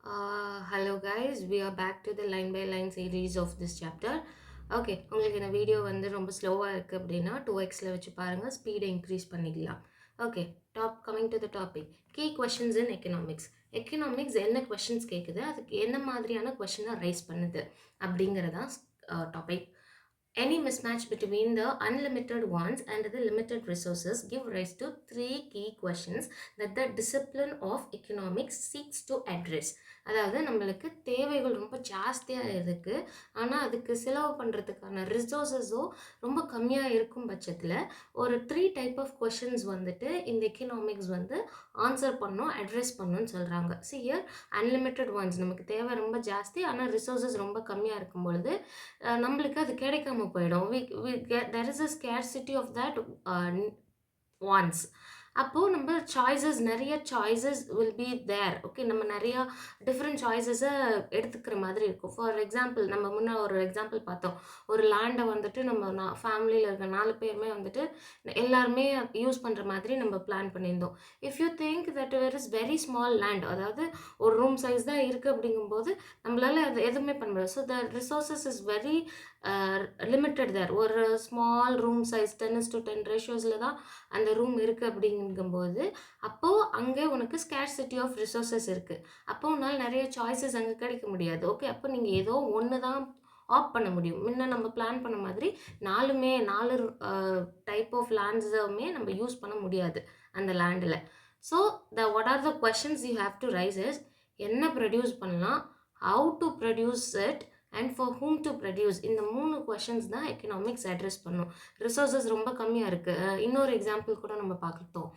Hello guys, we are back to the line by line series of this chapter. Okay, உங்களுக்கு இந்த video வந்து ரொம்ப ஸ்லோவாக இருக்குது அப்படின்னா 2xல வச்சு பாருங்கள், ஸ்பீடை இன்க்ரீஸ் பண்ணிக்கலாம். Okay, coming to the topic, key questions in economics. Economics என்ன கொஷின்ஸ் கேட்குது, அதுக்கு என்ன மாதிரியான கொஷினை ரைஸ் பண்ணுது அப்படிங்கிறதான் topic. Any mismatch between the unlimited wants and the limited resources give rise to three key questions that the discipline of economics seeks to address. அதாவது நம்மளுக்கு தேவைகள் ரொம்ப ஜாஸ்தியாக இருக்குது, ஆனால் அதுக்கு செலவு பண்ணுறதுக்கான ரிசோர்ஸஸோ ரொம்ப கம்மியாக இருக்கும் பட்சத்தில் ஒரு 3 டைப் ஆஃப் கொஷின்ஸ் வந்துட்டு இந்த எக்கனாமிக்ஸ் வந்து ஆன்சர் பண்ணும், அட்ரெஸ் பண்ணுன்னு சொல்கிறாங்க. ஹியர் அன்லிமிட்டட் ஒன்ஸ், நமக்கு தேவை ரொம்ப ஜாஸ்தி ஆனால் ரிசோர்ஸஸ் ரொம்ப கம்மியாக இருக்கும் பொழுது நம்மளுக்கு அது கிடைக்காம போயிடும். there is a scarcity of that wants. அப்போது நம்ம சாய்ஸஸ், நிறைய choices will be there. Okay, நம்ம நிறையா டிஃப்ரெண்ட் சாய்ஸஸை எடுத்துக்கிற மாதிரி இருக்கும். ஃபார் எக்ஸாம்பிள், நம்ம முன்னே ஒரு எக்ஸாம்பிள் பார்த்தோம். ஒரு லேண்டை வந்துட்டு நம்ம ஃபேமிலியில் இருக்க 4 பேருமே வந்துட்டு எல்லாருமே யூஸ் பண்ணுற மாதிரி நம்ம பிளான் பண்ணியிருந்தோம். If you think that where is very small land, அதாவது ஒரு ரூம் சைஸ் தான் இருக்குது அப்படிங்கும்போது நம்மளால் அது எதுவுமே பண்ண முடியாது. So the resources is very limited there. ஒரு ஸ்மால் ரூம் சைஸ் 10:10 ரேஷியோஸில் தான் அந்த ரூம் இருக்குது அப்படிங்கும்போது அப்போது அங்கே உனக்கு ஸ்கேர்சிட்டி ஆஃப் ரிசோர்ஸஸ் இருக்குது. அப்போ உன்னால் நிறைய சாய்ஸஸ் அங்கே கிடைக்க முடியாது. ஓகே, அப்போ நீங்கள் ஏதோ ஒன்று தான் ஆப் பண்ண முடியும். முன்ன நம்ம பிளான் பண்ண மாதிரி 4 டைப் ஆஃப் லேண்ட்ஸுமே நம்ம யூஸ் பண்ண முடியாது அந்த லேண்டில். So what are the questions you have to rice is, என்ன ப்ரொடியூஸ் பண்ணலாம், how to produce it and for whom to produce. இந்த 3 கொஷின்ஸ் தான் எக்கனாமிக்ஸ் அட்ரெஸ் பண்ணும். ரிசோர்ஸஸ் ரொம்ப கம்மியாக இருக்குது. இன்னொரு எக்ஸாம்பிள் கூட நம்ம பார்த்துட்டோம்.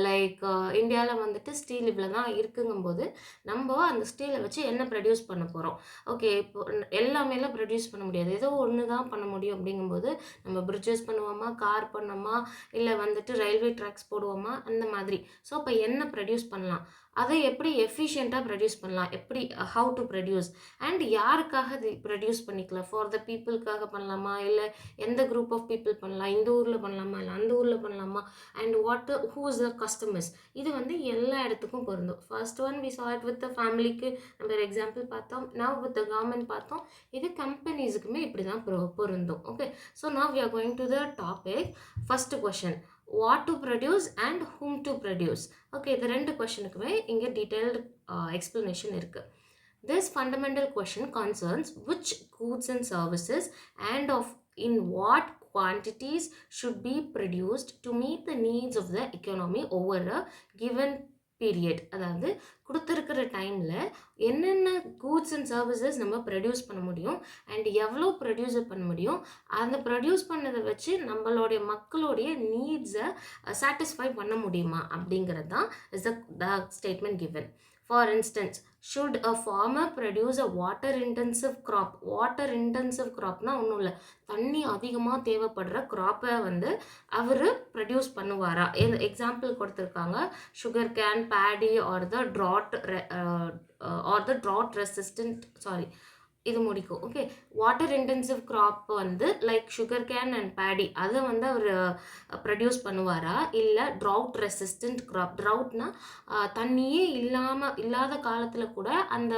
லைக் இந்தியாவில் வந்துட்டு ஸ்டீல் இவ்வளோ தான் இருக்குங்கும்போது நம்ம அந்த ஸ்டீலை வச்சு என்ன ப்ரொடியூஸ் பண்ண போகிறோம். ஓகே, இப்போ எல்லாமேலாம் ப்ரொடியூஸ் பண்ண முடியாது, ஏதோ ஒன்று தான் பண்ண முடியும். அப்படிங்கும்போது நம்ம பிரிட்ஜஸ் பண்ணுவோமா, கார் பண்ணோமா, இல்லை வந்துட்டு ரயில்வே ட்ராக்ஸ் போடுவோமா, அந்த மாதிரி. ஸோ இப்போ என்ன ப்ரொடியூஸ் பண்ணலாம், அதை எப்படி எஃபிஷியண்ட்டாக ப்ரொடியூஸ் பண்ணலாம், எப்படி ஹவு டு ப்ரொடியூஸ் அண்ட் யாருக்காக அது ப்ரொடியூஸ் பண்ணிக்கலாம். ஃபார் த பீப்புளுக்காக பண்ணலாமா, இல்லை எந்த குரூப் ஆஃப் பீப்புள் பண்ணலாம், இந்த ஊரில் பண்ணலாமா இல்லை அந்த ஊரில் பண்ணலாமா, and who is the customers. இது வந்து எல்லா இடத்துக்கும் பொருந்தும். First one we saw it with the ஃபேமிலிக்கு நம்ம ஒரு எக்ஸாம்பிள் பார்த்தோம். now with the government பார்த்தோம். இது கம்பெனிஸுக்குமே இப்படி தான் பொருந்தும். Okay, so now we are going to the topic. first question, what to produce and whom to produce. Okay, இது 2 கொஷனுக்குமே இங்கே டீட்டெயில்டு எக்ஸ்ப்ளனேஷன் இருக்குது. This fundamental question concerns which goods and services and in what quantities should be produced to meet the needs of the economy over a given period. அதாவது கொடுத்துருக்கிற டைமில் என்னென்ன goods and services நம்ம produce பண்ண முடியும் and எவ்வளோ produce பண்ண முடியும், அந்த ப்ரொடியூஸ் பண்ணதை வச்சு நம்மளுடைய மக்களுடைய நீட்ஸை சாட்டிஸ்ஃபை பண்ண முடியுமா அப்படிங்கிறது தான் is the statement given. For instance, should a farmer produce a water intensive crop? Water intensive க்ராப்னா ஒன்றும் இல்லை, தண்ணி அதிகமாக தேவைப்படுற க்ராப்பை வந்து அவர் ப்ரொடியூஸ் பண்ணுவாரா? எக்ஸாம்பிள் கொடுத்துருக்காங்க, sugar cane, paddy are the drought resistant, sorry இது முடிக்கும். ஓகே, வாட்டர் இன்டென்சிவ் க்ராப் வந்து like sugar cane and paddy, அதை வந்து அவர் ப்ரொடியூஸ் பண்ணுவாரா, இல்லை ட்ரவுட் ரெசிஸ்டன்ட் க்ராப், ட்ரவுட்னா தண்ணியே இல்லாத காலத்தில் கூட அந்த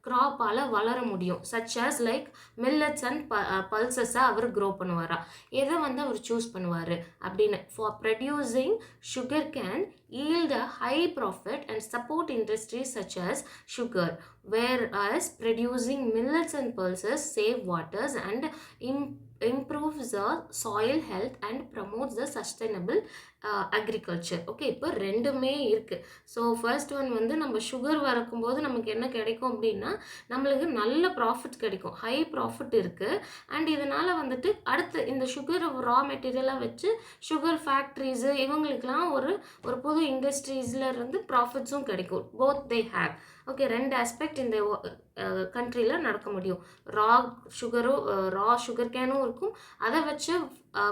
க்ராப்பால் வளர முடியும், such as like millets and பல்சஸை அவர் க்ரோ பண்ணுவாரா, எதை வந்து அவர் சூஸ் பண்ணுவார் அப்படின்னு. For producing sugar cane yield a high profit and support industries such as sugar, whereas producing millets and pulses save waters and improves the soil health and promotes the sustainable agriculture. Okay, இப்போ ரெண்டுமே இருக்குது. So first one வந்து நம்ம sugar வறக்கும்போது நமக்கு என்ன கிடைக்கும் அப்படின்னா நம்மளுக்கு நல்ல ப்ராஃபிட் கிடைக்கும், ஹை ப்ராஃபிட் இருக்குது. அண்ட் இதனால் வந்துட்டு அடுத்து இந்த சுகர் ரா மெட்டீரியலாக வச்சு சுகர் ஃபேக்ட்ரிஸு இவங்களுக்கெல்லாம் ஒரு புது இண்டஸ்ட்ரீஸில் இருந்து ப்ராஃபிட்ஸும் கிடைக்கும். Both they have. Okay, 2 aspect இந்த கண்ட்ரியில் நடக்க முடியும். ரா சுகர் கேனும் இருக்கும், அதை வச்சு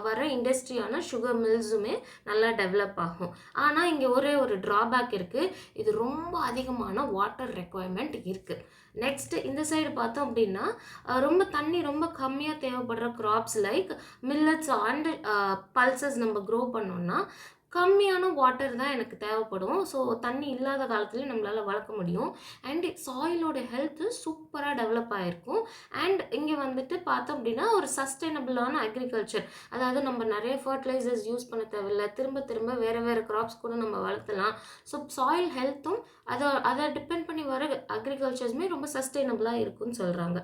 வர இண்டஸ்ட்ரியான சுகர் மில்ஸுமே நல்லா டெவலப் ஆகும். ஆனால் இங்கே ஒரு ட்ராபேக் இருக்குது, இது ரொம்ப அதிகமான வாட்டர் ரெக்குவயர்மெண்ட் இருக்குது. நெக்ஸ்ட் இந்த சைடு பார்த்தோம் அப்படின்னா தண்ணி ரொம்ப கம்மியாக தேவைப்படுற crops like millets and pulses நம்ம க்ரோ பண்ணோம்னா கம்மியான வாட்டர் தான் எனக்கு தேவைப்படும். ஸோ தண்ணி இல்லாத காலத்துலயும் நம்மளால வளர்க்க முடியும். அண்ட் சாயிலோட ஹெல்த்து சூப்பரா டெவலப் ஆயிருக்கும். அண்ட் இங்க வந்துட்டு பார்த்தோம் அப்படின்னா, ஒரு சஸ்டைனபிளான அக்ரிகல்ச்சர். அதாவது நம்ம நெறைய ஃபர்டிலைசர்ஸ் யூஸ் பண்ண தேவையில்ல. திரும்ப திரும்ப வேற வேற கிராப்ஸ் கூட நம்ம வளர்த்தலாம். ஸோ சாயில் ஹெல்த்தும் அத டிபெண்ட் பண்ணி வர அக்ரிகல்ச்சர்ஸுமே ரொம்ப சஸ்டைனபிளா இருக்கும்னு சொல்றாங்க.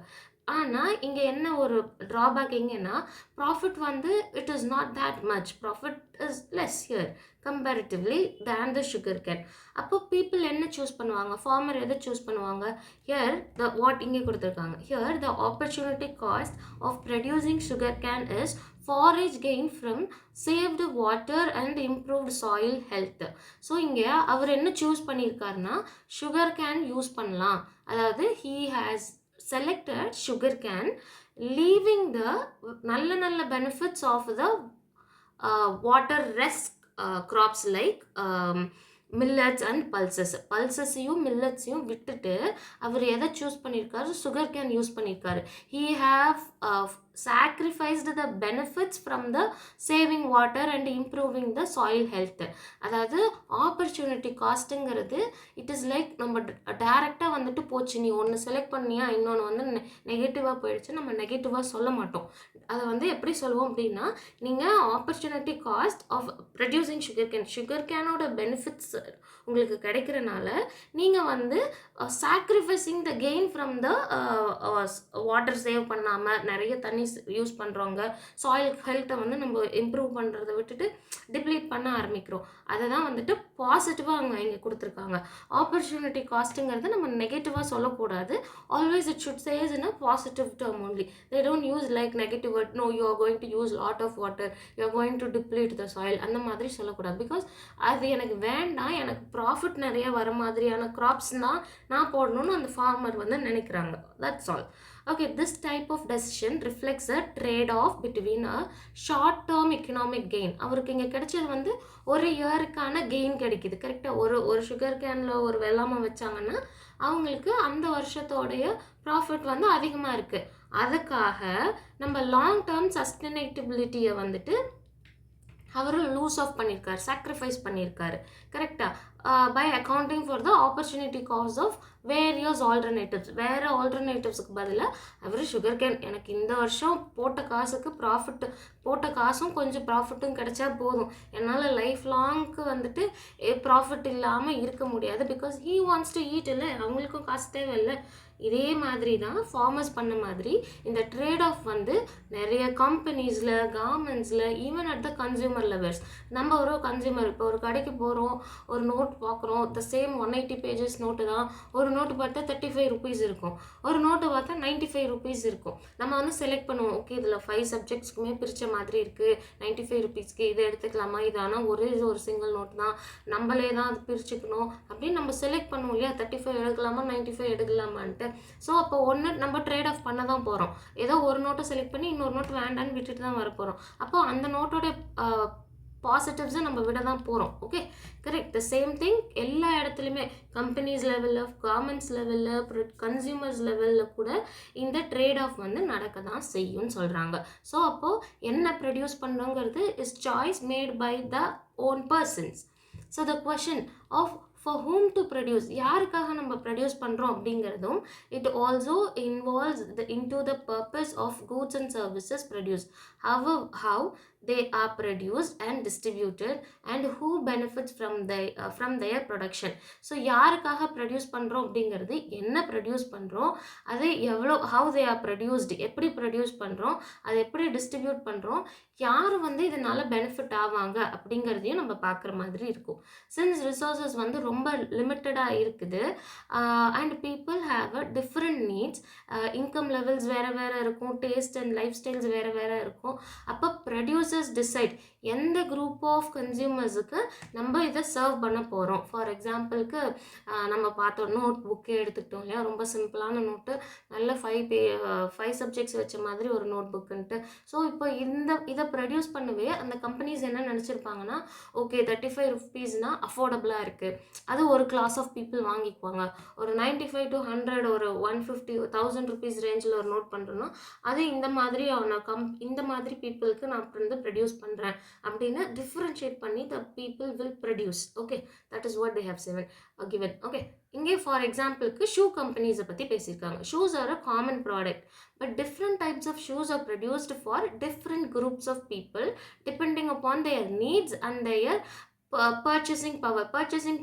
ஆனா, இங்க என்ன ஒரு ட்ராபேக் எங்கன்னா, ப்ராஃபிட் வந்து it is not that much. Profit is less here comparatively than the sugar cane. அப்போ பீப்பிள் என்ன சூஸ் பண்ணுவாங்க? ஃபார்மர் எதை சூஸ் பண்ணுவாங்க? ஹியர் வாட் இங்கே கொடுத்துருக்காங்க. Here the opportunity cost of producing sugar cane is forage gain from saved water and improved soil health. So இங்கே அவர் என்ன சூஸ் பண்ணியிருக்காருன்னா, சுகர் கேன் யூஸ் பண்ணலாம். அதாவது he has selected sugarcane, leaving the நல்ல benefits of the water rest crops like millets and pulses. பல்சஸையும் மில்லட்ஸையும் விட்டுட்டு அவர் எதை choose பண்ணியிருக்காரு? சுகர் கேன் யூஸ் பண்ணியிருக்காரு. he have sacrificed the benefits from the saving water and improving the soil health. அதாவது opportunity காஸ்ட்டுங்கிறது it is like நம்ம டைரெக்டாக வந்துட்டு போச்சு, நீ ஒன்று செலக்ட் பண்ணியா இன்னொன்று வந்து நெகட்டிவாக போயிடுச்சு, நம்ம நெகட்டிவாக சொல்ல மாட்டோம். அதை வந்து எப்படி சொல்லுவோம் அப்படின்னா, நீங்கள் opportunity cost of producing sugar கேனோட பெனிஃபிட்ஸ் உங்களுக்கு கிடைக்கிறனால நீங்கள் வந்து sacrificing the gain from the water save பண்ணாமல் நிறைய தண்ணி யூஸ் பண்ணுறவங்க சாயில் ஹெல்த்தை வந்து நம்ம இம்ப்ரூவ் பண்ணுறதை விட்டுட்டு டிப்ளீட் பண்ண ஆரம்பிக்கிறோம். அதை தான் வந்துட்டு பாசிட்டிவாக அவங்க இங்கே கொடுத்துருக்காங்க. ஆப்பர்ச்சுனிட்டி காஸ்ட்டுங்கிறது நம்ம நெகட்டிவாக சொல்லக்கூடாது. Always it should says in a positive term only. They don't use like negative word. No, you are going to use lot of water, you are going to deplete the soil, அந்த மாதிரி சொல்லக்கூடாது. Because அது எனக்கு வேண்டாம், எனக்கு profit நிறைய வர மாதிரியான கிராப்ஸ் தான் நான் போடணும்னு அந்த ஃபார்மர் வந்து நினைக்கிறாங்க. That's all. Okay, this type of decision reflects a trade-off between a short-term economic gain. அவருக்கு இங்கே கிடைச்சது வந்து ஒரு இயருக்கான கெயின் கிடைக்குது. கரெக்டாக ஒரு சுகர் கேனில் ஒரு வெள்ளாமை வச்சாங்கன்னா அவங்களுக்கு அந்த வருஷத்தோடைய ப்ராஃபிட் வந்து அதிகமாக இருக்குது. அதுக்காக நம்ம லாங் டேர்ம் சஸ்டைனபிலிட்டியை வந்துட்டு அவர் லூஸ் ஆஃப் பண்ணியிருக்காரு, சாக்ரிஃபைஸ் பண்ணியிருக்காரு. கரெக்டாக by accounting for the opportunity cost of various alternatives. வேறு ஆல்டர்னேட்டிவ்ஸுக்கு பதிலாக அவர் சுகர் கேன் எனக்கு இந்த வருஷம் போட்ட காசுக்கு போட்ட காசும் கொஞ்சம் ப்ராஃபிட்டும் கிடைச்சா போதும், என்னால் லைஃப் லாங்க்கு வந்துட்டு ப்ராஃபிட் இல்லாமல் இருக்க முடியாது. Because he wants to eat. இல்லை, அவங்களுக்கும் காசு தேவையில்லை. இதே மாதிரி தான் ஃபார்மர்ஸ் பண்ண மாதிரி இந்த ட்ரேட் ஆஃப் வந்து நிறைய கம்பெனிஸில், கவர்மெண்ட்ஸில், even at the consumer levels. நம்ம ஒரு கன்சியூமர் இப்போ ஒரு கடைக்கு போகிறோம், ஒரு நோட் பார்க்குறோம், த சேம் 180 பேஜஸ் நோட்டு தான். ஒரு நோட்டு பார்த்தா 35 ருபீஸ் இருக்கும், ஒரு நோட்டு பார்த்தா 95 ருபீஸ் இருக்கும். நம்ம வந்து செலக்ட் பண்ணுவோம், ஓகே இதில் 5 சப்ஜெக்ட்ஸ்க்குமே பிரித்த மாதிரி இருக்குது, 95 ருபீஸ்க்கு இதை எடுத்துக்கலாமா, இது ஆனால் ஒரு சிங்கிள் நோட்டு தான், நம்மளே தான் அது பிரிச்சுக்கணும் அப்படின்னு நம்ம செலக்ட் பண்ணுவோம் இல்லையா, 35 எடுக்கலாமா 95 எடுக்கலாமான்ட்டு. ஸோ அப்போ ஒன்று நம்ம ட்ரேட் ஆஃப் பண்ண தான் போகிறோம். ஏதோ ஒரு நோட்டை செலக்ட் பண்ணி இன்னொரு நோட்டு வேண்டான்னு விட்டுட்டு தான் வர போகிறோம். அப்போ அந்த நோட்டோட பாசிட்டிவ்ஸை நம்ம விட தான் போகிறோம். Okay, correct. The same thing எல்லா இடத்துலையுமே கம்பெனிஸ் லெவலில், கவர்மெண்ட்ஸ் லெவலில், கன்சியூமர்ஸ் லெவலில் கூட இந்த ட்ரேட் ஆஃப் வந்து நடக்க தான் செய்யும்னு சொல்கிறாங்க. ஸோ அப்போது என்ன ப்ரொடியூஸ் பண்ணுறோங்கிறது is choice made by the own persons. So the question of for whom to produce, யாருக்காக நம்ம ப்ரொடியூஸ் பண்ணுறோம் அப்படிங்கிறதும் it also involves into the purpose of goods and services produced, how they are produced and distributed and who benefits from their production. So யாருக்காக produce பண்ணுறோம் அப்படிங்கிறது, என்ன produce பண்ணுறோம், அது எவ்வளோ, how they are produced, எப்படி ப்ரொடியூஸ் பண்ணுறோம், அதை எப்படி டிஸ்ட்ரிபியூட் பண்ணுறோம், யார் வந்து இதனால் பெனிஃபிட் ஆவாங்க அப்படிங்கிறதையும் நம்ம பார்க்குற மாதிரி இருக்கும். சின்ஸ் ரிசோர்ஸஸ் வந்து ரொம்ப லிமிட்டடாக இருக்குது and people have a different needs, income levels வேறு வேறு இருக்கும், டேஸ்ட் அண்ட் லைஃப் ஸ்டைல்ஸ் வேறு வேறு இருக்கும். அப்போ ப்ரொடியூசர்ஸ் டிசைட் எந்த குரூப் ஆஃப் கன்சியூமர்ஸுக்கு நம்ம இதை சர்வ் பண்ண போகிறோம். ஃபார் எக்ஸாம்பிளுக்கு நம்ம பார்த்தோம், நோட் புக்கே எடுத்துக்கிட்டோம் இல்லையா, ரொம்ப சிம்பிளான நோட்டு, நல்ல 5 சப்ஜெக்ட்ஸ் வச்ச மாதிரி ஒரு நோட் புக்குன்ட்டு. ஸோ இப்போ இதை ப்ரொடியூஸ் பண்ணவே அந்த கம்பெனிஸ் என்ன நினச்சிருப்பாங்கன்னா, ஓகே 35 ருபீஸ்னால் அஃபோர்டபுளாக இருக்குது, அது ஒரு கிளாஸ் ஆஃப் பீப்புள் வாங்கிக்குவாங்க. ஒரு 95 to 100, ஒரு 150, 1000 ருபீஸ் ரேஞ்சில் ஒரு நோட் பண்ணுறோன்னா அது இந்த மாதிரி பீப்புளுக்கு நான் வந்து ப்ரொடியூஸ் பண்ணுறேன் அப்படின்னு டிஃப்ரென்ஷியேட் பண்ணி the people will produce. Okay, that is what they have given. Okay, இங்கே ஃபார் எக்ஸாம்பிளுக்கு ஷூ கம்பெனிஸை பற்றி பேசியிருக்காங்க. Shoes are a common product, but different types of shoes are produced for different groups of people depending upon their needs and their purchasing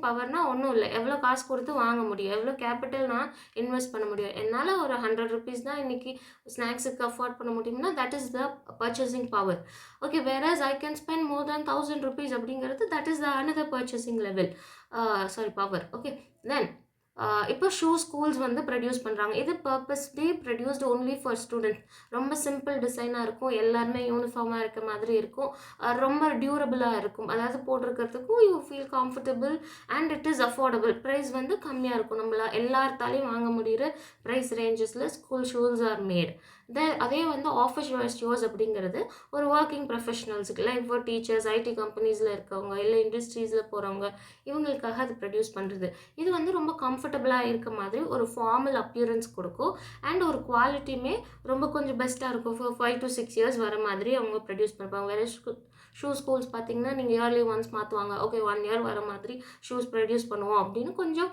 பவர்னா ஒன்றும் இல்லை, எவ்வளோ காசு கொடுத்து வாங்க முடியும், எவ்வளோ கேபிட்டல் நான் இன்வெஸ்ட் பண்ண முடியும். என்னால் ஒரு 100 rupees தான் இன்னைக்கு ஸ்நாக்ஸுக்கு அஃபோர்ட் பண்ண முடியும்னா that is the purchasing power. Okay, whereas I can spend more than 1000 rupees அப்படிங்கிறது that is the another purchasing level, power. Okay, then இப்போ ஷூ ஸ்கூல்ஸ் வந்து ப்ரொடியூஸ் பண்ணுறாங்க. இது purposely produced only for students. ரொம்ப simple டிசைனாக இருக்கும், எல்லாருமே யூனிஃபார்மாக இருக்க மாதிரி இருக்கும், ரொம்ப டியூரபிளாக இருக்கும். அதாவது போட்டிருக்கிறதுக்கும் you feel comfortable and it is affordable. Price வந்து கம்மியாக இருக்கும், நம்மள எல்லாத்தாலையும் வாங்க முடிகிற ப்ரைஸ் ரேஞ்சஸில் ஸ்கூல் ஷூஸ் ஆர் மேட். அதே வந்து ஆஃபீஸ் ஷூஸ் அப்படிங்கிறது ஒரு ஒர்க்கிங் ப்ரொஃபஷனல்ஸுக்கு, லைக் ஃபார் டீச்சர்ஸ், ஐடி கம்பெனிஸில் இருக்கவங்க, இல்லை இண்டஸ்ட்ரீஸில் போகிறவங்க, இவங்களுக்காக அது ப்ரொடியூஸ் பண்ணுறது. இது வந்து ரொம்ப கம்ஃபர்டபுளாக இருக்க மாதிரி ஒரு ஃபார்மல் அப்பியரன்ஸ் கொடுக்கும் அண்ட் ஒரு குவாலிட்டியுமே ரொம்ப கொஞ்சம் பெஸ்ட்டாக இருக்கும். 5 to 6 years வர மாதிரி அவங்க ப்ரொடியூஸ் பண்ணுவாங்க. வேறு ஷூ ஸ்கூல்ஸ் பார்த்தீங்கன்னா நீங்கள் இயர்லி ஒன்ஸ் மாற்றுவாங்க. ஓகே, 1 year வர மாதிரி ஷூஸ் ப்ரொடியூஸ் பண்ணுவோம் அப்படின்னு கொஞ்சம்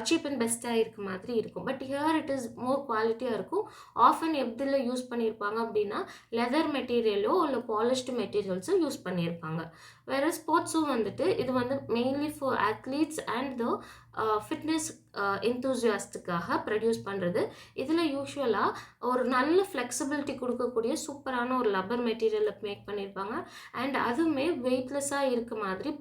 சீப் அண்ட் பெஸ்ட்டாக இருக்க மாதிரி இருக்கும். But here it is more குவாலிட்டியாக இருக்கும். ஆஃபன் எதில் யூஸ் பண்ணியிருப்பாங்க அப்படின்னா லெதர் மெட்டீரியலோ இல்லை பாலிஷ்டு மெட்டீரியல்ஸோ யூஸ் பண்ணியிருப்பாங்க. வேறு ஸ்போர்ட்ஸும் வந்துட்டு இது வந்து mainly for athletes and the fitness என்தூசியாஸ்டுக்காக ப்ரொடியூஸ் பண்ணுறது. இதில் யூஸ்வலாக ஒரு நல்ல ஃப்ளெக்சிபிலிட்டி கொடுக்கக்கூடிய சூப்பரான ஒரு லப்பர் மெட்டீரியலில் மேக் பண்ணியிருப்பாங்க அண்ட் அதுவுமே வெயிட்லெஸ்ஸாக இருக்க மாதிரி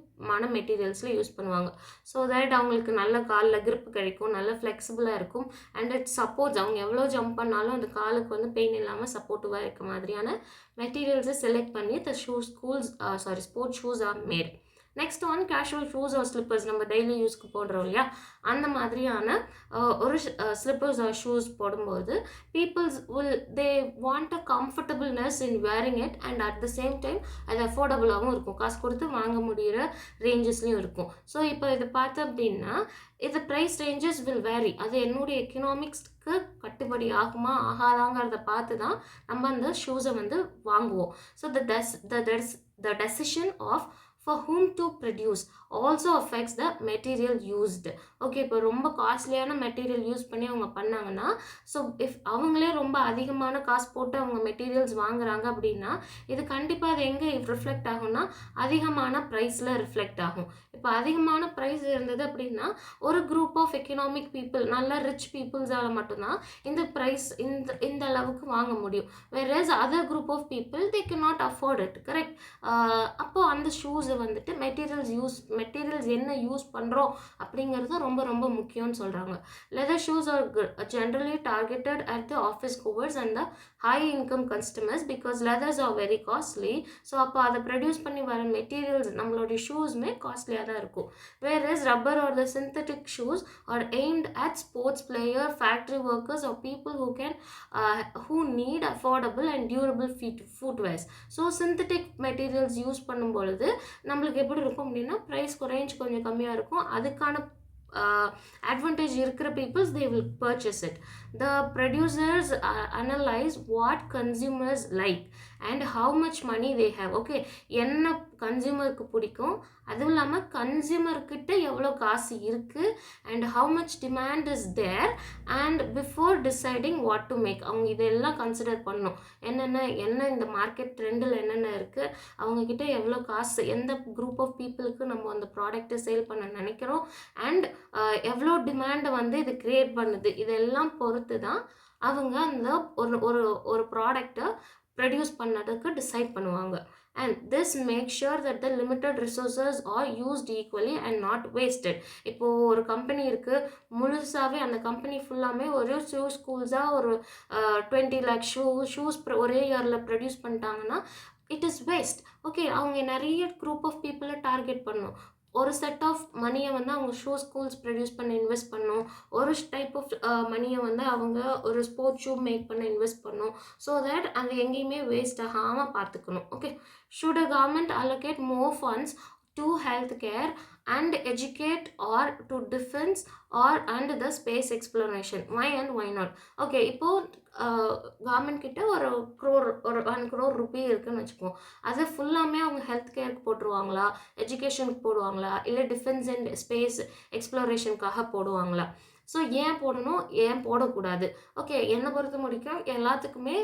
மெட்டீரியல்ஸில் யூஸ் பண்ணுவாங்க. ஸோ தட் அவங்களுக்கு நல்ல காலில் grip கிடைக்கும், நல்ல ஃப்ளெக்சிபிளாக இருக்கும் அண்ட் இட் சப்போர்ட்ஸ். அவங்க எவ்வளோ ஜம்ப் பண்ணாலும் அந்த காலுக்கு வந்து பெயின் இல்லாமல் சப்போர்ட்டிவாக இருக்க மாதிரியான மெட்டீரியல்ஸை செலக்ட் பண்ணி the sports shoes are made. Next one casual shoes or slippers. நம்ம டெய்லி யூஸ்க்கு போடுறோம் இல்லையா, அந்த மாதிரியான ஒரு ஸ்லிப்பர்ஸ் ஆர் ஷூஸ் போடும்போது peoples they want a comfortableness in wearing it and at the same time அது அஃபோர்டபுளாகவும் இருக்கும், காசு கொடுத்து வாங்க முடிகிற ரேஞ்சஸ்லையும் இருக்கும். ஸோ இப்போ இதை பார்த்தோம் அப்படின்னா இது ப்ரைஸ் ரேஞ்சஸ் வில் வேரி. அது என்னுடைய எக்கனாமிக்ஸ்க்கு கட்டுப்படி ஆகுமா ஆகாதாங்கிறத பார்த்து தான் நம்ம அந்த ஷூஸை வந்து வாங்குவோம். So the decision of for whom to produce also affects the material used. Okay, இப்போ ரொம்ப காஸ்ட்லியான மெட்டீரியல் யூஸ் பண்ணி அவங்க பண்ணாங்கன்னா, ஸோ இஃப் அவங்களே ரொம்ப அதிகமான காசு போட்டு அவங்க மெட்டீரியல்ஸ் வாங்குறாங்க அப்படின்னா இது கண்டிப்பாக அது எங்கே ரிஃப்ளெக்ட் ஆகும்னா அதிகமான ப்ரைஸில் ரிஃப்ளெக்ட் ஆகும். இப்போ அதிகமான ப்ரைஸ் இருந்தது அப்படின்னா ஒரு குரூப் ஆஃப் எக்கனாமிக் பீப்புள், நல்ல ரிச் பீப்புள்ஸால் மட்டும்தான் இந்த ப்ரைஸ் இந்த அளவுக்கு வாங்க முடியும். Whereas other group of people they can not afford it. Correct. அப்போது அந்த ஷூஸை வந்துட்டு மெட்டீரியல்ஸ் என்ன யூஸ் பண்ணுறோம் அப்படிங்கிறது ரொம்ப ரொம்ப முக்கியம்னு சொல்கிறாங்க. Leather shoes R generally targeted at the office goers and the high income customers because leathers are very costly. So அப்போ அதை ப்ரொடியூஸ் பண்ணி வர மெட்டீரியல்ஸ் நம்மளுடைய ஷூஸுமே காஸ்ட்லியாக தான் இருக்கும். Whereas rubber R the synthetic shoes R aimed at sports player, factory workers are people who need affordable and durable footwears. So synthetic materials use பண்ணும்பொழுது நம்மளுக்கு எப்படி இருக்கும் அப்படின்னா ப்ரைஸ் ரேஞ்ச் கொஞ்சம் கம்மியாக இருக்கும். அதுக்கான advantage இருக்கிற peoples they will purchase it. The producers analyze what consumers like and how much money they have. Okay, என்ன கன்சியூமருக்கு பிடிக்கும், அதுவும் இல்லாமல் கன்சியூமர்கிட்ட எவ்வளோ காசு இருக்குது and how much demand is there and before deciding what to make. அவங்க இதெல்லாம் கன்சிடர் பண்ணணும். என்ன இந்த மார்க்கெட் ட்ரெண்டில் என்னென்ன இருக்குது, அவங்கக்கிட்ட எவ்வளோ காசு, எந்த குரூப் ஆஃப் பீப்புளுக்கு நம்ம அந்த ப்ராடக்ட்டை சேல் பண்ண நினைக்கிறோம் அண்ட் எவ்வளோ டிமாண்டை வந்து இது க்ரியேட் பண்ணுது, இதெல்லாம் பொறுத்து தான் அவங்க அந்த ஒரு ப்ராடக்டை ப்ரொடியூஸ் பண்ணதுக்கு டிசைட் பண்ணுவாங்க. And this makes sure that the limited resources are used equally and not wasted. இப்போது ஒரு கம்பெனி இருக்குது, முழுசாகவே அந்த கம்பெனி ஃபுல்லாமே ஒரு ஷூ ஸ்கூல்ஸாக ஒரு 20 lakh ஷூஸ் ஒரே இயரில் ப்ரொடியூஸ் பண்ணிட்டாங்கன்னா இட் இஸ் வேஸ்ட். ஓகே, அவங்க நிறைய குரூப் ஆஃப் பீப்புளை டார்கெட் பண்ணணும். ஒரு செட் ஆஃப் மணியை வந்து அவங்க ஷூ ஸ்கூல்ஸ் ப்ரொடியூஸ் பண்ண இன்வெஸ்ட் பண்ணணும், ஒரு டைப் ஆஃப் மணியை வந்து அவங்க ஒரு ஸ்போர்ட்ஸ் ஷூ மேக் பண்ண இன்வெஸ்ட் பண்ணணும். ஸோ தட் அது எங்கேயுமே வேஸ்ட் ஆகாமல் பார்த்துக்கணும். Okay, should a government allocate more funds to health care and educate or to defense or and the space exploration. Why and why not? Okay, இப்போ government கிட்ட ஒரு க்ரோர் ஒரு 1 crore ரூபி இருக்குன்னு வச்சுப்போம். அதை ஃபுல்லாமே அவங்க ஹெல்த் கேருக்கு போட்டுருவாங்களா, எஜுகேஷனுக்கு போடுவாங்களா, இல்லை டிஃபென்ஸ் அண்ட் ஸ்பேஸ் எக்ஸ்ப்ளோரேஷனுக்காக போடுவாங்களா? ஸோ ஏன் போடணும், ஏன் போடக்கூடாது? ஓகே, என்னை பொறுத்த முடிக்கும் எல்லாத்துக்குமே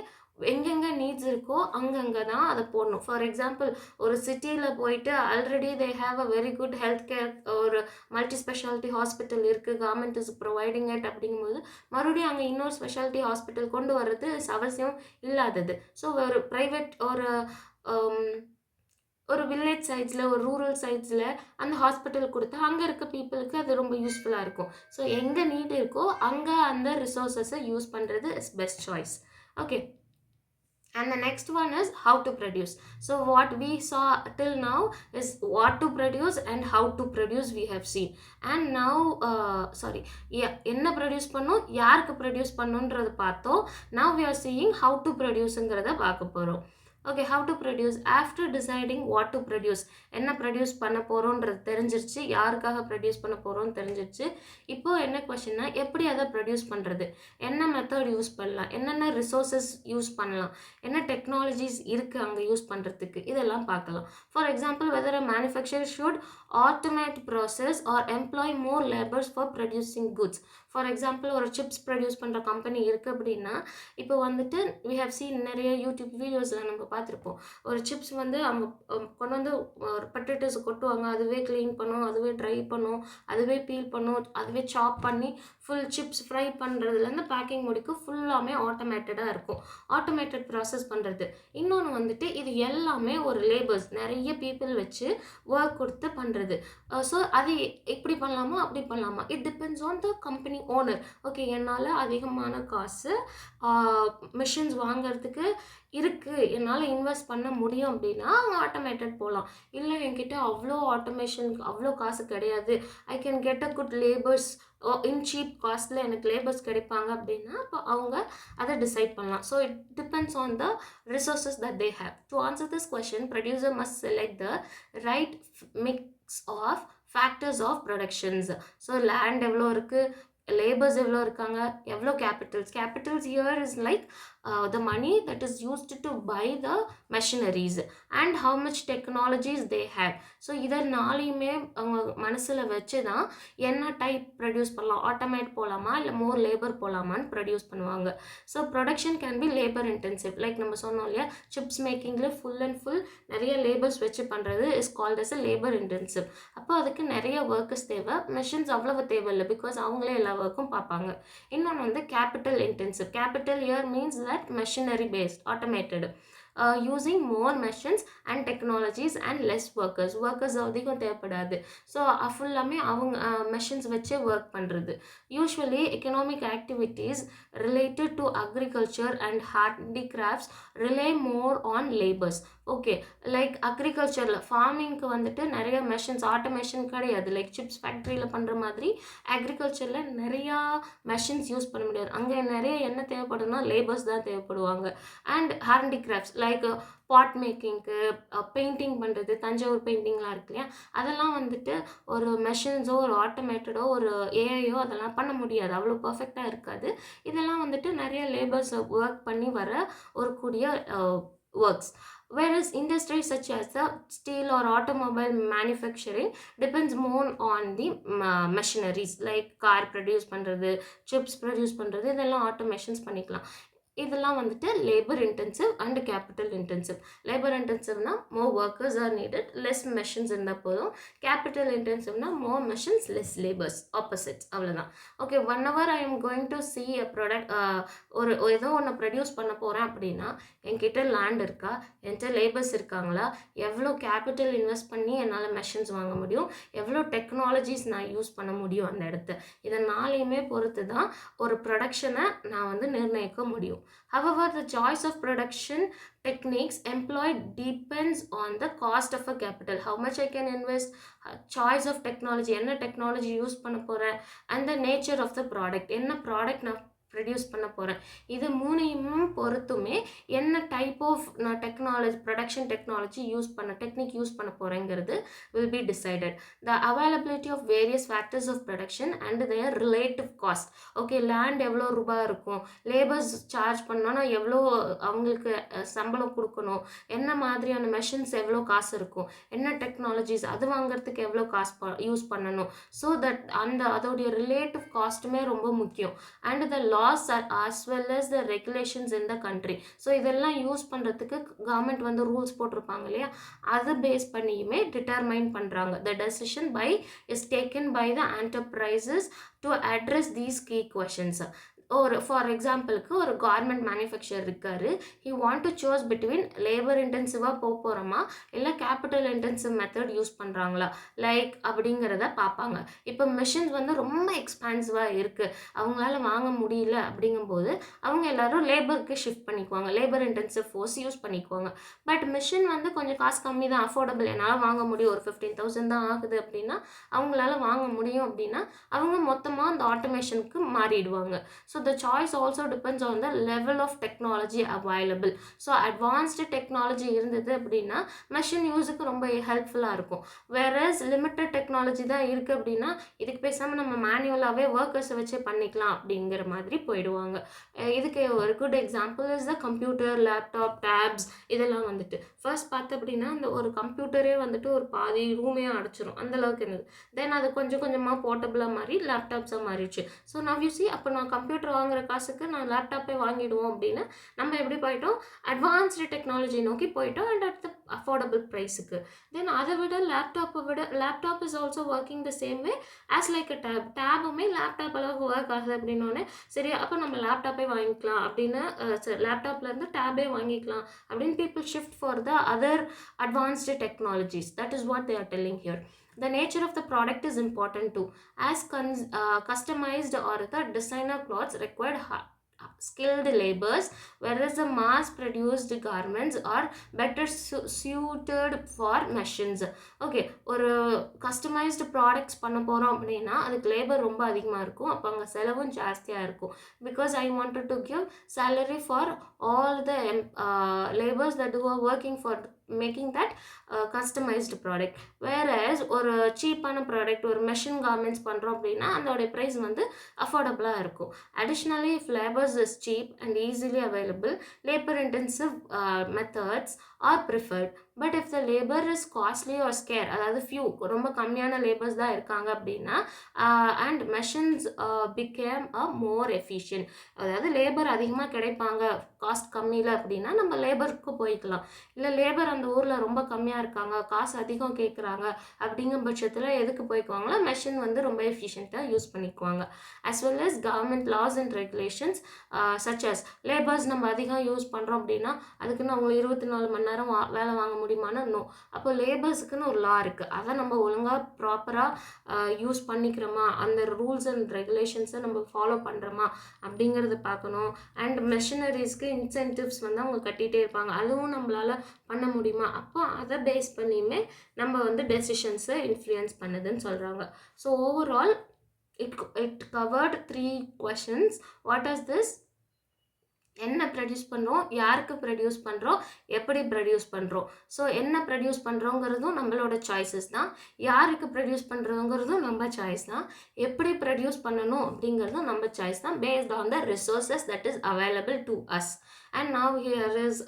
எங்கெங்கே நீட்ஸ் இருக்கோ அங்கங்கே தான் அதை போடணும். ஃபார் எக்ஸாம்பிள், ஒரு சிட்டியில் போயிட்டு already they have a very good health care, ஒரு மல்டி ஸ்பெஷாலிட்டி ஹாஸ்பிட்டல் இருக்குது, கவர்மெண்ட் இஸ் ப்ரொவைடிங் இட். அப்படிங்கும்போது மறுபடியும் அங்கே இன்னொரு ஸ்பெஷாலிட்டி ஹாஸ்பிட்டல் கொண்டு வர்றது அவசியம் இல்லாதது. ஸோ ஒரு ப்ரைவேட் ஒரு வில்லேஜ் சைட்ஸில், ஒரு ரூரல் சைட்ஸில் அந்த ஹாஸ்பிட்டல் கொடுத்தா அங்கே இருக்க பீப்புளுக்கு அது ரொம்ப யூஸ்ஃபுல்லாக இருக்கும். ஸோ எங்கே நீட் இருக்கோ அங்கே அந்த ரிசோர்ஸஸை யூஸ் பண்ணுறது is best choice. Okay, and the next one is how to produce. So what we saw till now is what to produce and how to produce we have seen. And now என்ன produce பண்ணும், யாருக்கு produce பண்ணுன்றது பார்த்தோம். now we are seeing how to produceங்கிறத பார்க்க போகிறோம். Okay, how to produce. after deciding what to produce, என்ன produce பண்ண போகிறோன்றது தெரிஞ்சிருச்சு, யாருக்காக ப்ரொடியூஸ் பண்ண போகிறோன்னு தெரிஞ்சிருச்சு. இப்போது என்ன கொஷின்னா, எப்படி அதை ப்ரொடியூஸ் பண்ணுறது, என்ன மெத்தட் யூஸ் பண்ணலாம், என்னென்ன ரிசோர்ஸஸ் யூஸ் பண்ணலாம், என்ன டெக்னாலஜிஸ் இருக்குது அங்கே யூஸ் பண்ணுறதுக்கு, இதெல்லாம் பார்க்கலாம். For example, whether a manufacture should automate process or employ more labours for producing goods. For example, ஒரு சிப்ஸ் ப்ரொடியூஸ் பண்ணுற கம்பெனி இருக்குது அப்படின்னா, இப்போ வந்துட்டு வி ஹவ் சீன் நிறைய யூடியூப் வீடியோஸில் நம்ம பார்த்துருப்போம். ஒரு சிப்ஸ் வந்து அவங்க கொண்டு வந்து ஒரு பொட்டேட்டோஸ் கொட்டுவாங்க, அதுவே க்ளீன் பண்ணும், அதுவே ட்ரை பண்ணும், அதுவே பீல் பண்ணும், அதுவே சாப் பண்ணி ஃபுல் சிப்ஸ் ஃப்ரை பண்ணுறதுலேருந்து பேக்கிங் முடிக்கும் ஃபுல்லாமே ஆட்டோமேட்டடாக இருக்கும். ஆட்டோமேட்டட் ப்ராசஸ் பண்ணுறது. இன்னொன்று வந்துட்டு இது எல்லாமே ஒரு லேபர்ஸ், நிறைய பீப்புள் வச்சு ஒர்க் கொடுத்து பண்ணுறது. ஸோ அது எப்படி பண்ணலாமா அப்படி பண்ணலாமா, it depends on the company owner. Okay, என்னால் அதிகமான காசு மிஷின்ஸ் வாங்கிறதுக்கு இருக்குது, என்னால் இன்வெஸ்ட் பண்ண முடியும் அப்படின்னா அவங்க ஆட்டோமேட்டட் போகலாம். இல்லை என்கிட்ட அவ்வளோ ஆட்டோமேஷனுக்கு அவ்வளோ காசு கிடையாது, I can get a good labours in cheap காஸ்ட்டில் எனக்கு லேபர்ஸ் கிடைப்பாங்க அப்படின்னா அப்போ அவங்க அதை டிசைட் பண்ணலாம். So it depends on the resources that they have. To answer this question, producer must select the right mix of factors of productions. So land எவ்வளோ இருக்குது, லேபர்ஸ் எவ்வளோ இருக்காங்க, எவ்வளோ capitals here is like the money that is used to buy the machineries and how much technologies they have. So இதை நாளையுமே அவங்க மனசில் வச்சு தான் என்ன டைப் ப்ரொடியூஸ் பண்ணலாம், ஆட்டோமேட் போகலாமா இல்லை மோர் லேபர் போகலாமான்னு ப்ரொடியூஸ் பண்ணுவாங்க. So production can be labour intensive. Like நம்ம சொன்னோம் இல்லையா, சிப்ஸ் மேக்கிங்கில் ஃபுல் அண்ட் ஃபுல் நிறைய லேபர்ஸ் வச்சு பண்ணுறது is called as a labour intensive. அப்போ அதுக்கு நிறைய ஒர்க்கர்ஸ் தேவை, மெஷின்ஸ் அவ்வளவு தேவையில்லை, பிகாஸ் அவங்களே எல்லா ஒர்க்கும் பார்ப்பாங்க. இன்னொன்று வந்து capital intensive. Capital here means that machinery based, automated, using more machines and technologies and less workers அதிகம் தேவைப்படாது. ஸோ ஃபுல்லாமே அவங்க மெஷின்ஸ் வச்சு ஒர்க் பண்ணுறது. Usually economic activities related to agriculture and handicrafts rely more on labours. Okay, like அக்ரிகல்ச்சரில் ஃபார்மிங்க்கு வந்துட்டு நிறைய மெஷின்ஸ், ஆட்டோமேஷன் கிடையாது. லைக் சிப்ஸ் ஃபேக்ட்ரியில் பண்ணுற மாதிரி அக்ரிகல்ச்சரில் நிறையா மெஷின்ஸ் யூஸ் பண்ண முடியாது. அங்கே நிறைய என்ன தேவைப்படுதுன்னா லேபர்ஸ் தான் தேவைப்படுவாங்க. அண்ட் ஹேண்டிகிராஃப்ட்ஸ் லைக் பாட் மேக்கிங்க்கு, பெயிண்டிங் பண்ணுறது, தஞ்சாவூர் பெயிண்டிங்லாம் இருக்கு இல்லையா, அதெல்லாம் வந்துட்டு ஒரு மெஷின்ஸோ ஒரு ஆட்டோமேட்டடோ ஒரு ஏஐயோ அதெல்லாம் பண்ண முடியாது, அவ்வளோ பர்ஃபெக்டாக இருக்காது. இதெல்லாம் வந்துட்டு நிறைய லேபர்ஸ் ஒர்க் பண்ணி வர ஒரு கூடிய works. Whereas industries such as the steel or automobile manufacturing depends more on the machineries, like car produce பண்ணுறது, chips produce பண்ணுறது, இதெல்லாம் automations பண்ணிக்கலாம். இதெல்லாம் வந்துட்டு labour intensive and capital intensive. Labour இன்டென்சிவ்னா more workers are needed, less machines இருந்தால் போதும். Capital இன்டென்சிவ்னா more machines less labours, opposites, அவ்வளோதான். Okay, whenever I am going to see a product, ஒரு ஏதோ ஒன்று ப்ரொடியூஸ் பண்ண போகிறேன் அப்படின்னா என்கிட்ட லேண்ட் இருக்கா, என்கிட்ட லேபர்ஸ் இருக்காங்களா, எவ்வளோ கேபிட்டல் இன்வெஸ்ட் பண்ணி என்னால் மெஷின்ஸ் வாங்க முடியும், எவ்வளோ டெக்னாலஜிஸ் நான் யூஸ் பண்ண முடியும் அந்த இடத்த, இதை நாளையுமே பொறுத்து தான் ஒரு ப்ரொடக்ஷனை நான் வந்து நிர்ணயிக்க முடியும். However, the choice of production techniques employed depends on the cost of a capital, how much I can invest, choice of technology, என்ன டெக்னாலஜி யூஸ் பண்ண போகிறேன், and the nature of the product, என்ன ப்ராடக்ட் நான் produce பண்ண போகிறேன். இது மூணையும் பொறுத்துமே என்ன டைப் ஆஃப் நான் ப்ரொடக்ஷன் டெக்னாலஜி டெக்னிக் யூஸ் பண்ண போகிறேங்கிறது will be decided. The availability of various factors of production and their relative cost. Okay, land எவ்வளோ ரூபாய் இருக்கும், லேபர்ஸ் சார்ஜ் பண்ணோன்னா எவ்வளோ அவங்களுக்கு சம்பளம் கொடுக்கணும், என்ன மாதிரியான மெஷின்ஸ் எவ்வளோ காசு இருக்கும், என்ன டெக்னாலஜிஸ் அது வாங்குறதுக்கு எவ்வளோ காசு யூஸ் பண்ணணும். ஸோ தட் அதோடைய ரிலேட்டிவ் காஸ்ட்டுமே ரொம்ப முக்கியம். And the laws as well as the regulations in the country. So இதெல்லாம் யூஸ் பண்ணுறதுக்கு கவர்மெண்ட் வந்து ரூல்ஸ் போட்டிருப்பாங்க இல்லையா, அது பேஸ் பண்ணியுமே டிட்டர்மைன் பண்ணுறாங்க. The decision is taken by the enterprises to address these key questions. ஒரு ஃபார் எக்ஸாம்பிளுக்கு ஒரு கார்மெண்ட் மேனுஃபேக்சர் இருக்காரு, he want to choose between labour இன்டென்சிவாக போகிறோமா இல்லை கேபிட்டல் இன்டென்சிவ் மெத்தட் யூஸ் பண்ணுறாங்களா லைக் அப்படிங்கிறத பார்ப்பாங்க. இப்போ மிஷின்ஸ் வந்து ரொம்ப எக்ஸ்பான்சிவாக இருக்குது, அவங்களால வாங்க முடியல அப்படிங்கும்போது அவங்க எல்லாரும் லேபருக்கு ஷிஃப்ட் பண்ணிக்குவாங்க, லேபர் இன்டென்சிவ் ஃபோர்ஸ் யூஸ் பண்ணிக்குவாங்க. பட் மிஷின் வந்து கொஞ்சம் காசு கம்மி தான், அஃபோர்டபுள், என்னால் வாங்க முடியும், ஒரு 15,000 தான் ஆகுது அப்படின்னா அவங்களால வாங்க முடியும் அப்படின்னா அவங்க மொத்தமாக அந்த ஆட்டோமேஷனுக்கு மாறிடுவாங்க. So the choice also depends on the level of technology available. So advanced technology இருந்தது அப்படின்னா மெஷின் யூஸுக்கு ரொம்ப ஹெல்ப்ஃபுல்லாக இருக்கும். வேறஸ் லிமிட்டட் டெக்னாலஜி தான் இருக்குது அப்படின்னா இதுக்கு பேசாமல் நம்ம மேனுவலாகவே ஒர்க்கர்ஸை வச்சே பண்ணிக்கலாம் அப்படிங்கிற மாதிரி போயிடுவாங்க. இதுக்கு ஒரு good example is the computer, laptop, tabs. இதெல்லாம் வந்துட்டு ஃபர்ஸ்ட் பார்த்து அப்படின்னா அந்த ஒரு கம்ப்யூட்டரே வந்துட்டு ஒரு பாதி ரூமே அடைச்சிரும், அந்தளவுக்கு இருந்தது. தென் அது கொஞ்சம் கொஞ்சமாக போர்ட்டபுளாக மாறி லேப்டாப்ஸாக மாறிடுச்சு. ஸோ நான் யூ சி அப்போ நான் கம்ப்யூட்டர் வாங்குற காசுக்கு நான் லேப்டாப்பே வாங்கிடுவோம் அப்படின்னு நம்ம எப்படி போயிட்டோம், அட்வான்ஸ்டு டெக்னாலஜி நோக்கி போயிட்டோம் அண்ட் அட் த அஃபோர்டபுள் ப்ரைஸுக்கு. தென் அதை விட laptop is also working the same way as like a டேபுமே லேப்டாப் அளவுக்கு ஒர்க் ஆகுது அப்படின்னோடனே சரி அப்போ நம்ம லேப்டாப்பே வாங்கிக்கலாம் அப்படின்னு லேப்டாப்லேருந்து டேபே வாங்கிக்கலாம் அப்படின்னு people shift for the other advanced technologies. That is what they are telling here. The nature of the product is important too, as customized or the designer clothes required skilled labors, whereas the mass produced garments are better suited for machines. Okay, ஒரு customised products பண்ண போகிறோம் அப்படின்னா அதுக்கு labour ரொம்ப அதிகமாக இருக்கும், அப்போ அங்கே செலவும் ஜாஸ்தியாக இருக்கும். Because I wanted to give salary for all the labours that who are working for making that customized product. whereas ஒரு சீப்பான ப்ராடக்ட், ஒரு மெஷின் கார்மெண்ட்ஸ் பண்ணுறோம் அப்படின்னா அதோடைய ப்ரைஸ் வந்து அஃபோர்டபுளாக இருக்கும். Additionally if labours is cheap and easily available, labour intensive methods are preferred. But if the labour is costly or scarce, அதாவது ரொம்ப கம்மியான லேபர்ஸ் தான் இருக்காங்க அப்படின்னா and machines become a more efficient, அதாவது லேபர் அதிகமாக கிடைப்பாங்க காஸ்ட் கம்மியில் அப்படின்னா நம்ம லேபருக்கு போய்க்கலாம். இல்லை லேபர் அந்த ஊரில் ரொம்ப கம்மியாக இருக்காங்க, காசு அதிகம் கேட்குறாங்க அப்படிங்கிற பட்சத்தில் எதுக்கு போய்க்குவாங்களா, மெஷின் வந்து ரொம்ப எஃபிஷியண்ட்டாக யூஸ் பண்ணிக்குவாங்க. as well as government laws and regulations such as labours நம்ம அதிகம் யூஸ் பண்ணுறோம் அப்படின்னா அதுக்குன்னு அவங்க 24 மணி நேரம் வேலை வாங்க முடியுமானா நோ. அப்போ லேபர்ஸுக்குன்னு ஒரு லா இருக்குது, அதை நம்ம ஒழுங்காக ப்ராப்பராக யூஸ் பண்ணிக்கிறோமா, அந்த ரூல்ஸ் அண்ட் ரெகுலேஷன்ஸை நம்ம ஃபாலோ பண்ணுறோமா அப்படிங்கிறது பார்க்கணும். அண்ட் மெஷினரிஸ்க்கு இன்சென்டிவ்ஸ் வந்து அவங்க கட்டிகிட்டே இருப்பாங்க, அதுவும் நம்மளால் பண்ண முடியுமா, அப்போ அதை பேஸ் பண்ணியுமே நம்ம வந்து டெசிஷன்ஸை இன்ஃப்ளூயன்ஸ் பண்ணுதுன்னு சொல்கிறாங்க. So overall it covered 3 questions. What is this? என்ன ப்ரொடியூஸ் பண்ணுறோம், யாருக்கு ப்ரொடியூஸ் பண்ணுறோம், எப்படி ப்ரொடியூஸ் பண்ணுறோம். ஸோ என்ன ப்ரொடியூஸ் பண்ணுறோங்கிறதும் நம்மளோட சாய்ஸஸ் தான், யாருக்கு ப்ரொடியூஸ் பண்ணுறோங்கிறதும் நம்ம சாய்ஸ் தான், எப்படி ப்ரொடியூஸ் பண்ணணும் அப்படிங்கிறதும் நம்ம சாய்ஸ் தான், based on the resources that is available to us. And now here is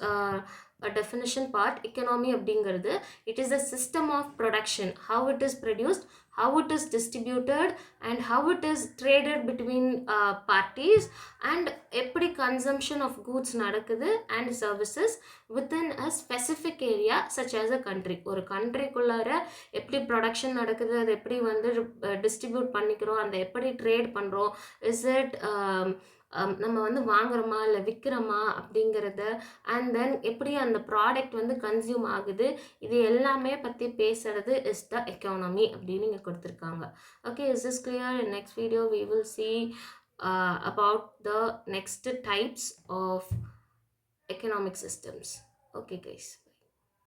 a definition part. economy அப்படிங்கிறது it is a system of production, how it is produced, how it is distributed and how it is traded between parties, and எப்படி consumption of goods நடக்குது and services within a specific area such as a country. ஒரு கண்ட்ரிக்குள்ளார எப்படி production நடக்குது, அது எப்படி வந்து distribute பண்ணிக்கிறோம், அந்த எப்படி ட்ரேட் பண்ணுறோம், இஸ் இட் நம்ம வந்து வாங்குறோமா இல்லை விற்கிறோமா அப்படிங்கிறத, அண்ட் தென் எப்படி அந்த ப்ராடக்ட் வந்து கன்சியூம் ஆகுது, இது எல்லாமே பற்றி பேசுறது இஸ் த எக்கானமி அப்படின்னு இங்கே கொடுத்துருக்காங்க. Okay, is this clear? In next video we will see about the next types of economic systems. Okay guys.